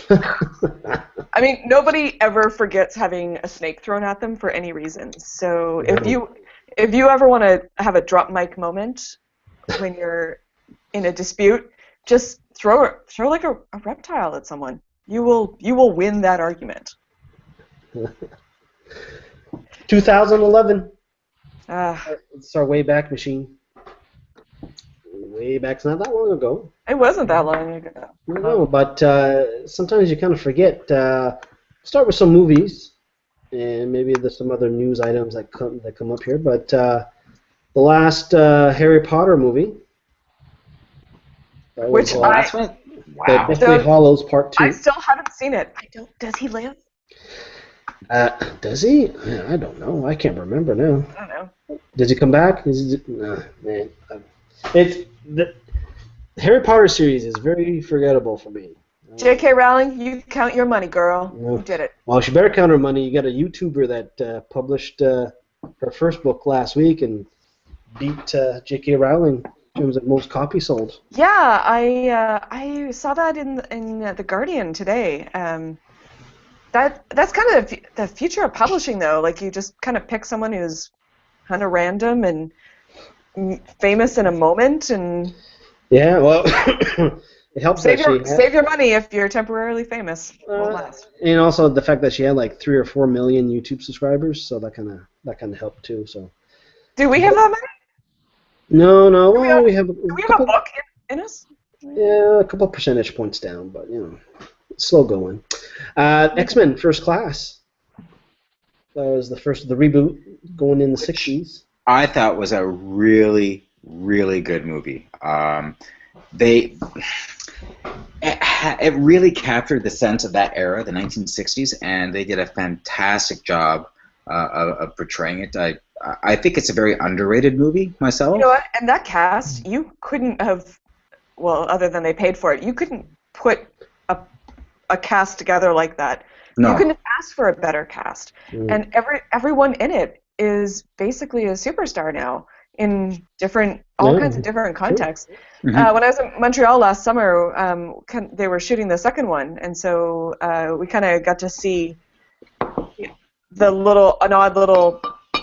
I mean, nobody ever forgets having a snake thrown at them for any reason. So if you ever want to have a drop mic moment when you're in a dispute, just throw like a reptile at someone. You will win that argument. 2011. Uh, It's our way back machine. Way back. It's not that long ago. it wasn't that long ago. No, but sometimes you kind of forget. Start with some movies, and maybe there's some other news items that come up here. But the last Harry Potter movie, Which The last one? Wow. Deathly Hallows Part 2. I still haven't seen it. Does he live? Does he? I don't know. I can't remember now. I don't know. Does he come back? Man. It's the Harry Potter series is very forgettable for me. J.K. Rowling, you count your money, girl. No. You did it. Well, she better count her money. You got a YouTuber that published her first book last week and beat J.K. Rowling in terms of most copies sold. Yeah, I saw that in the Guardian today. That's kind of the future of publishing, though. Like, you just kind of pick someone who's kind of random and famous in a moment, and Yeah, well, it helps save that she save your money if you're temporarily famous. Won't last. and also the fact that she had like 3 or 4 million YouTube subscribers, so that kind of helped too. So Do we have that many? no, well, we have Do we have a book in us? a couple percentage points down, but it's slow going. X-Men First Class. That was the first of the reboot going in the 60s. I thought was a really, really good movie. It really captured the sense of that era, the 1960s, and they did a fantastic job of portraying it. I think it's a very underrated movie myself. You know what? And that cast, you couldn't have, well, other than they paid for it, you couldn't put a cast together like that. No. You couldn't have asked for a better cast. And everyone in it is basically a superstar now in all kinds of different contexts. Mhm. When I was in Montreal last summer, they were shooting the second one, and so we kind of got to see an odd little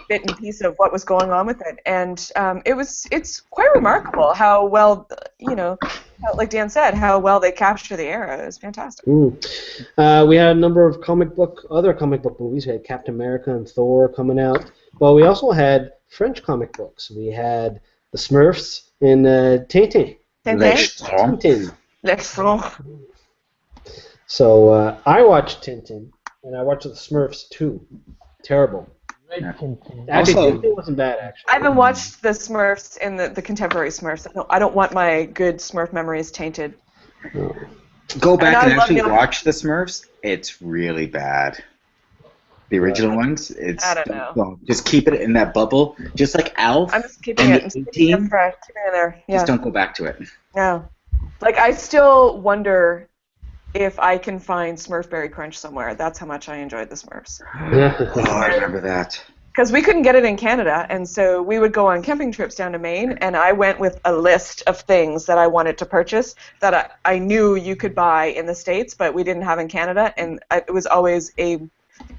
bit and piece of what was going on with it, and it's quite remarkable how well, like Dan said, how well they capture the era. It was fantastic. We had a number of other comic book movies. We had Captain America and Thor coming out. Well, we also had French comic books. We had the Smurfs and Tintin. Tintin. So I watched Tintin, and I watched the Smurfs too. Terrible. Actually, Also- Tintin wasn't bad, actually. I haven't watched the Smurfs in the contemporary Smurfs. I don't want my good Smurf memories tainted. Go back And I and love actually Neil- watch the Smurfs. It's really bad. The original ones. I don't know. Just keep it in that bubble, just like Alf. I'm just keeping and it the in A-Team. there. Yeah. Just don't go back to it. No. Like, I still wonder if I can find Smurfberry Crunch somewhere. That's how much I enjoyed the Smurfs. Oh, I remember that. Because we couldn't get it in Canada, and so we would go on camping trips down to Maine, and I went with a list of things that I wanted to purchase that I knew you could buy in the States, but we didn't have in Canada, and it was always an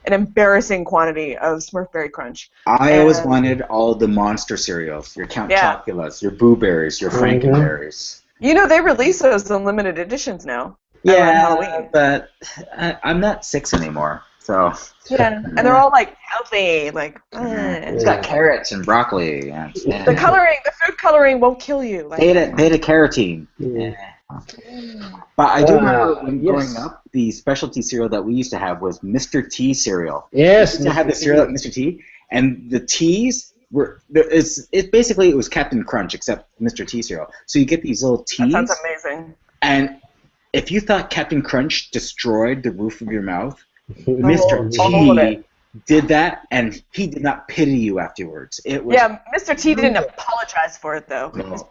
embarrassing quantity of Smurfberry Crunch. I always wanted all the monster cereals, your Count Choculas, your Boo Berries, your Frankenberries. You know, they release those in limited editions now. Yeah, around Halloween. but I'm not 6 anymore, so. Yeah, and they're all like healthy, like. It's got carrots and broccoli. And The food coloring won't kill you. Like, beta carotene. Yeah. But I do remember when yes. growing up, the specialty cereal that we used to have was Mr. T cereal. Yes. We used to have the cereal at Mr. T, and the T's were it was Captain Crunch except Mr. T cereal. So you get these little T's. that sounds amazing. And if you thought Captain Crunch destroyed the roof of your mouth, Mr. all of T it. did that, and he did not pity you afterwards. It was. Yeah, Mr. T didn't apologize for it though. No.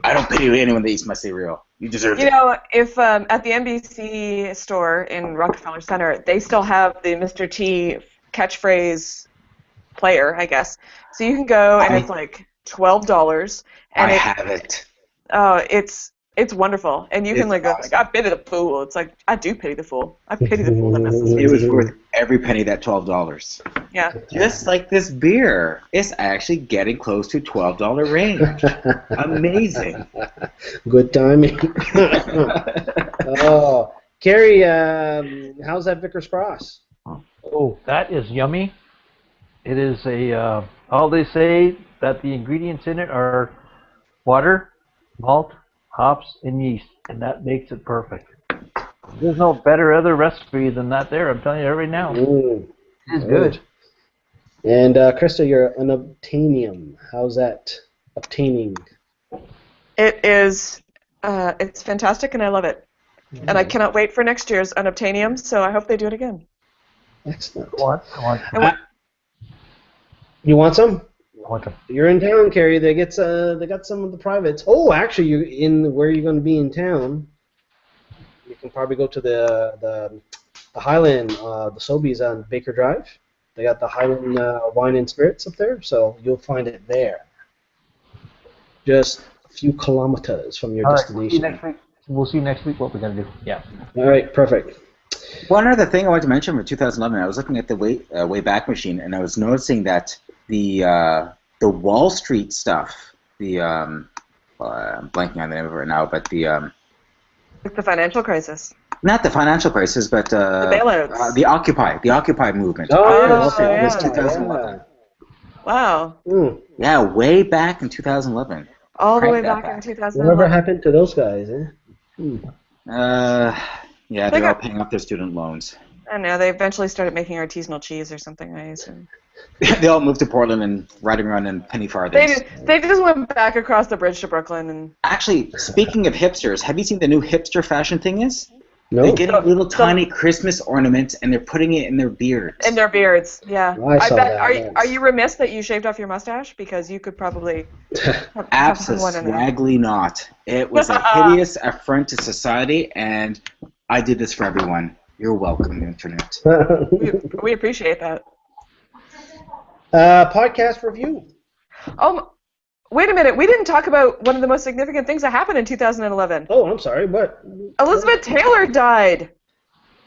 I don't pity anyone that eats my cereal. You deserve You it. know, if at the NBC store in Rockefeller Center, they still have the Mr. T catchphrase player, I guess. So you can go, and it's like $12, and I have it. it's wonderful, and you can It's like go like, I awesome. pity the fool. It's like I do pity the fool. I pity the fool that messes with It was me. worth every penny, that $12. Yeah. Just like this beer, it's actually getting close to $12 range. Amazing. Good timing. Oh, Carrie, how's that Vickers Cross? Oh, that is yummy. It is all they say that the ingredients in it are water, malt, hops, and yeast, and that makes it perfect. There's no better other recipe than that there, I'm telling you right now. Mm, It is good. And Krista, you're an obtainium. How's that obtaining? It is. It's fantastic, and I love it. And I cannot wait for next year's Unobtainium, so I hope they do it again. Excellent. Go on. You want some? I want to. You're in town, Carrie. They got some of the privates. Oh, actually, where you're going to be in town. You can probably go to the Highland, the Sobeys on Baker Drive. They got the Highland Wine and Spirits up there, so you'll find it there. Just a few kilometers from your All right, destination. we'll see next week what we're going to do. Yeah. All right, perfect. One other thing I wanted to mention for 2011, I was looking at the Wayback Machine, and I was noticing that the Wall Street stuff, I'm blanking on the name of it right now, but It's the financial crisis. not the financial crisis, but The bailouts. the Occupy movement. Oh, yeah. It was 2011. Wow. Yeah, way back in 2011. All the Crank way that back in back. 2011. Whatever happened to those guys, eh? Yeah, they're all paying off their student loans. I don't know. They eventually started making artisanal cheese or something, I assume. They all moved to Portland and riding around in penny farthings. They just went back across the bridge to Brooklyn and. Actually, speaking of hipsters, have you seen the new hipster fashion thing is? No. They're getting little tiny Christmas ornaments and they're putting it in their beards. In their beards, yeah. I saw bet. that. Are you remiss that you shaved off your mustache? Because you could probably. Absolutely not. It was a hideous affront to society, and I did this for everyone. You're welcome, Internet. We appreciate that. Podcast review. Oh, wait a minute. We didn't talk about one of the most significant things that happened in 2011. Oh, I'm sorry. What? Elizabeth Taylor died.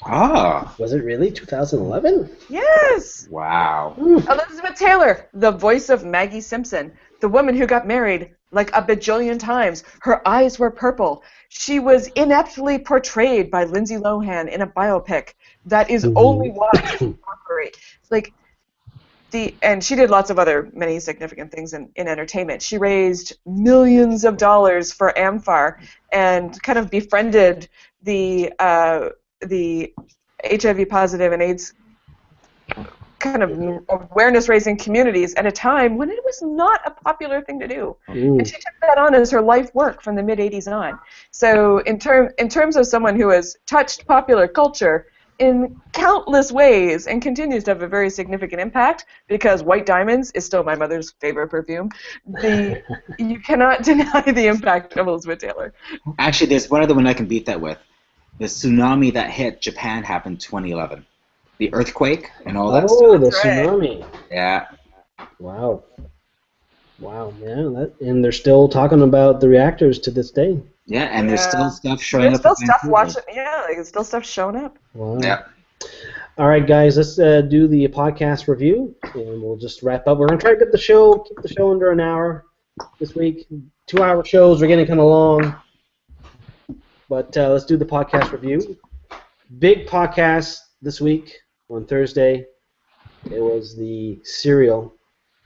Ah. Was it really 2011? Yes. Wow. Elizabeth Taylor, the voice of Maggie Simpson, the woman who got married like a bajillion times. Her eyes were purple. She was ineptly portrayed by Lindsay Lohan in a biopic that is only watched in Hungary. And she did lots of many significant things in entertainment. She raised millions of dollars for AMFAR and kind of befriended the HIV positive and AIDS kind of awareness-raising communities at a time when it was not a popular thing to do. And she took that on as her life work from the mid-'80s on. So in terms of someone who has touched popular culture in countless ways and continues to have a very significant impact, because White Diamonds is still my mother's favorite perfume, you cannot deny the impact of Elizabeth Taylor. Actually, there's one other one I can beat that with. The tsunami that hit Japan happened in 2011. The earthquake and all that stuff. Oh, the tsunami. Yeah. Wow, yeah. And they're still talking about the reactors to this day. Yeah, and there's still stuff showing There's up. still stuff watching. Yeah, there's still stuff showing up. Wow. Yeah. All right, guys, let's do the podcast review, and we'll just wrap up. We're going to try to keep the show under an hour this week. 2-hour shows, we're getting kind of long. But let's do the podcast review. Big podcast this week on Thursday. It was the Serial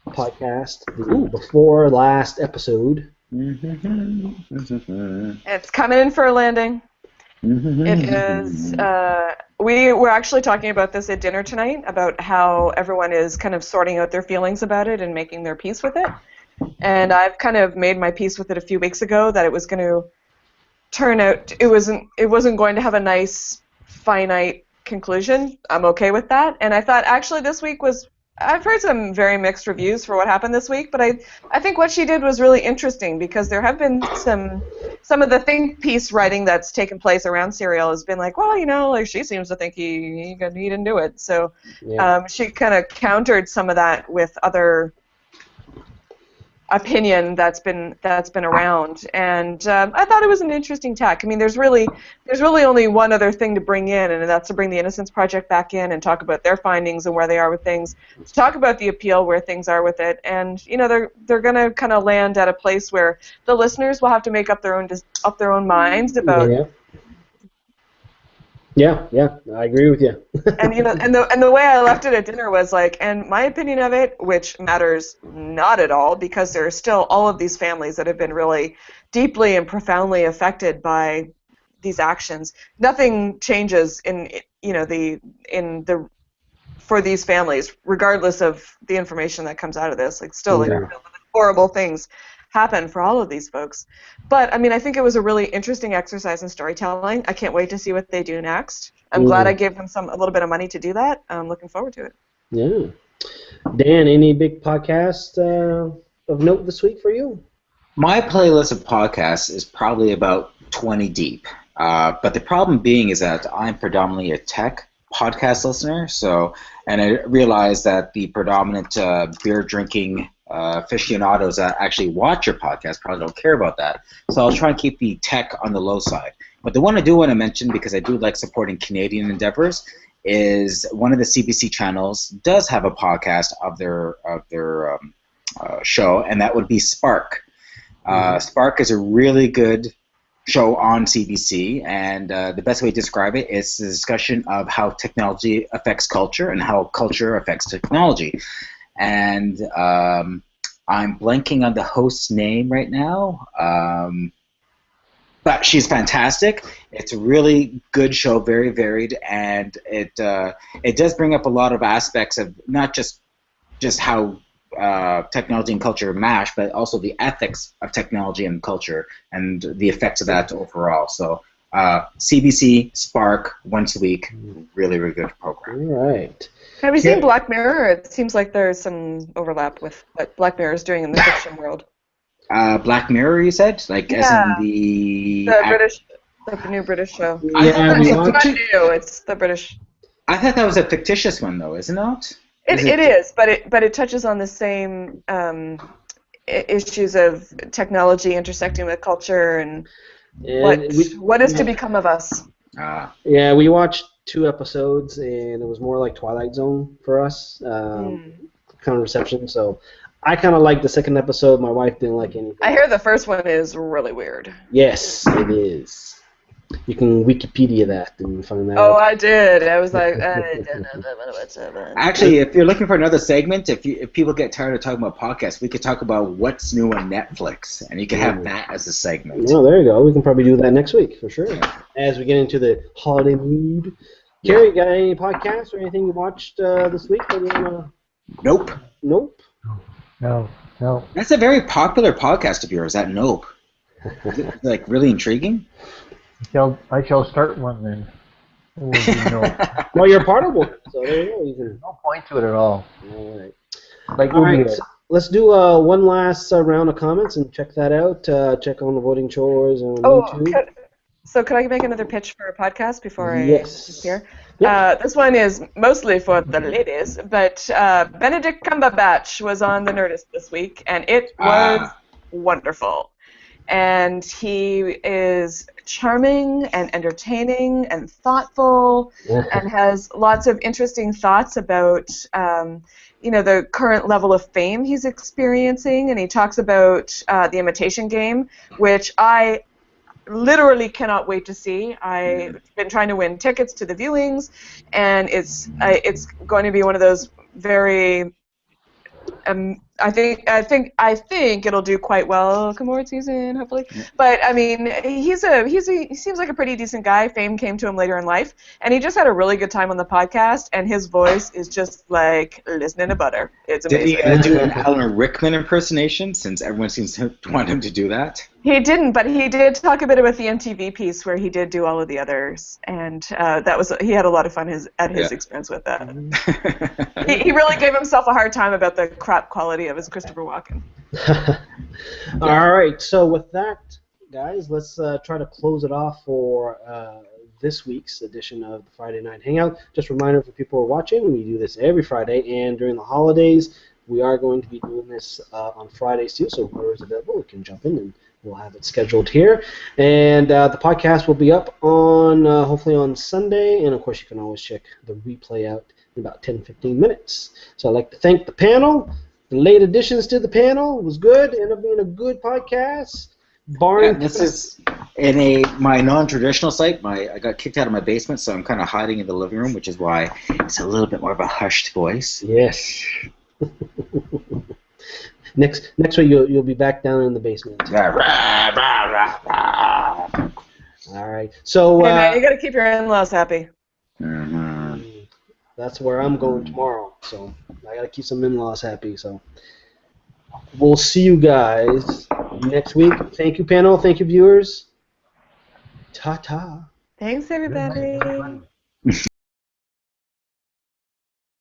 podcast, the before last episode. It's coming in for a landing. It is. We were actually talking about this at dinner tonight, about how everyone is kind of sorting out their feelings about it and making their peace with it. And I've kind of made my peace with it a few weeks ago, that it was going to turn out, it wasn't going to have a nice, finite conclusion. I'm okay with that. And I thought actually this week was I've heard some very mixed reviews for what happened this week, but I think what she did was really interesting because there have been some of the think piece writing that's taken place around Serial has been like, well, like she seems to think he didn't do it. So she kind of countered some of that with other opinion that's been around, and I thought it was an interesting tack. I mean, there's really only one other thing to bring in, and that's to bring the Innocence Project back in and talk about their findings and where they are with things, to talk about the appeal, where things are with it, and they're going to kind of land at a place where the listeners will have to make up their own minds about. Yeah, I agree with you. And and the way I left it at dinner was like, and my opinion of it, which matters not at all, because there are still all of these families that have been really deeply and profoundly affected by these actions. Nothing changes for these families, regardless of the information that comes out of this. Like still, horrible things happen for all of these folks. But I mean, I think it was a really interesting exercise in storytelling. I can't wait to see what they do next. I'm glad I gave them a little bit of money to do that. I'm looking forward to it. Yeah. Dan, any big podcast of note this week for you? My playlist of podcasts is probably about 20 deep. But the problem being is that I'm predominantly a tech podcast listener, and I realize that the predominant beer drinking aficionados that actually watch your podcast probably don't care about that. So I'll try and keep the tech on the low side. But the one I do want to mention, because I do like supporting Canadian endeavors, is one of the CBC channels does have a podcast of their show, and that would be Spark. Spark is a really good show on CBC, and the best way to describe it is the discussion of how technology affects culture and how culture affects technology. And I'm blanking on the host's name right now, but she's fantastic. It's a really good show, very varied, and it does bring up a lot of aspects of not just how technology and culture mash, but also the ethics of technology and culture and the effects of that overall. So CBC, Spark, once a week, really, really good program. All right. Have you seen Black Mirror? It seems like there's some overlap with what Black Mirror is doing in the fiction world. Black Mirror, you said? Like, as in the new British show. It's the British. I thought that was a fictitious one, though, isn't it? It is, but it touches on the same issues of technology intersecting with culture and what is to become of us. Yeah, we watched 2 episodes, and it was more like Twilight Zone for us, kind of reception. So I kind of liked the second episode. My wife didn't like anything. I hear the first one is really weird. Yes, it is. You can Wikipedia that and find that out. Oh, I did. I was like, Actually, if you're looking for another segment, if people get tired of talking about podcasts, we could talk about what's new on Netflix, and you can have that as a segment. Oh, there you go. We can probably do that next week for sure. As we get into the holiday mood. Gary, got any podcasts or anything you watched this week? Nope. Nope. No. That's a very popular podcast of yours. That Nope. Is it, like, really intriguing? I shall start one then. Well, you're part of one, so there you go. You can... No point to it at all. All right. Like, all right. Let's do one last round of comments and check that out. Check on the voting chores on YouTube. Could I make another pitch for a podcast before I disappear? Yep. This one is mostly for the ladies, but Benedict Cumberbatch was on the Nerdist this week, and it was wonderful. And he is charming and entertaining and thoughtful and has lots of interesting thoughts about the current level of fame he's experiencing. And he talks about The Imitation Game, which I literally cannot wait to see. I've been trying to win tickets to the viewings, and it's going to be one of those very I think it'll do quite well come award season, hopefully. But I mean, he seems like a pretty decent guy. Fame came to him later in life, and he just had a really good time on the podcast. And his voice is just like listening to butter. It's Did amazing. he do an Alan Rickman impersonation? Since everyone seems to want him to do that. He didn't, but he did talk a bit about the MTV piece where he did do all of the others, and he had a lot of fun at his expense with that. He really gave himself a hard time about the crap quality of his Christopher Walken. All right, so with that, guys, let's try to close it off for this week's edition of the Friday Night Hangout. Just a reminder for people who are watching, we do this every Friday, and during the holidays, we are going to be doing this on Fridays too, so whoever is available, we can jump in and we'll have it scheduled here. And the podcast will be up on hopefully on Sunday, and of course you can always check the replay out in about 10-15 minutes. So I'd like to thank the panel. The late additions to the panel was good. Ended up being a good podcast. This is in my non-traditional site. I got kicked out of my basement, so I'm kind of hiding in the living room, which is why it's a little bit more of a hushed voice. Yes. Next week you'll be back down in the basement. All right. So Hey man, you got to keep your in-laws happy. That's where I'm going tomorrow. So I got to keep some in-laws happy. So we'll see you guys next week. Thank you, panel. Thank you, viewers. Ta-ta. Thanks, everybody.